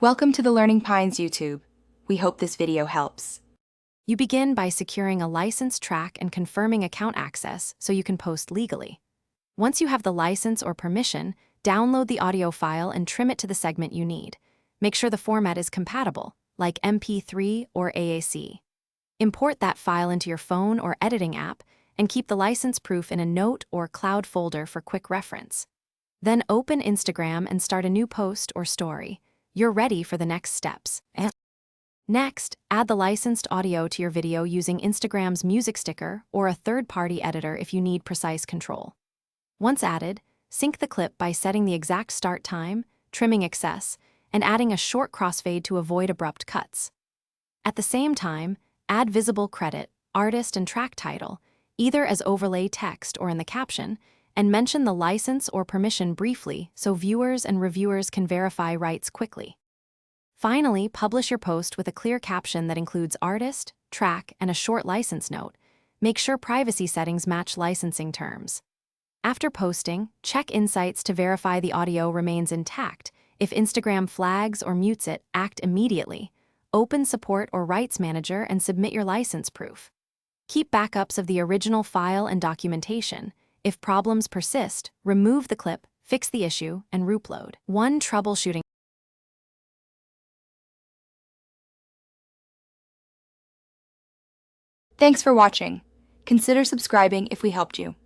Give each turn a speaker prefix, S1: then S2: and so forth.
S1: Welcome to the Learning Pines YouTube. We hope this video helps.
S2: You begin by securing a licensed track and confirming account access so you can post legally. Once you have the license or permission, download the audio file and trim it to the segment you need. Make sure the format is compatible, like MP3 or AAC. Import that file into your phone or editing app and keep the license proof in a note or cloud folder for quick reference. Then open Instagram and start a new post or story. You're ready for the next steps. Next, add the licensed audio to your video using Instagram's music sticker or a third-party editor if you need precise control. Once added, sync the clip by setting the exact start time, trimming excess, and adding a short crossfade to avoid abrupt cuts. At the same time, add visible credit, artist, and track title, either as overlay text or in the caption, and mention the license or permission briefly so viewers and reviewers can verify rights quickly. Finally, publish your post with a clear caption that includes artist, track, and a short license note. Make sure privacy settings match licensing terms. After posting, check insights to verify the audio remains intact. If Instagram flags or mutes it, act immediately. Open Support or Rights Manager and submit your license proof. Keep backups of the original file and documentation. If problems persist, remove the clip, fix the issue, and reupload. Troubleshooting.
S1: Thanks for watching. Consider subscribing if we helped you.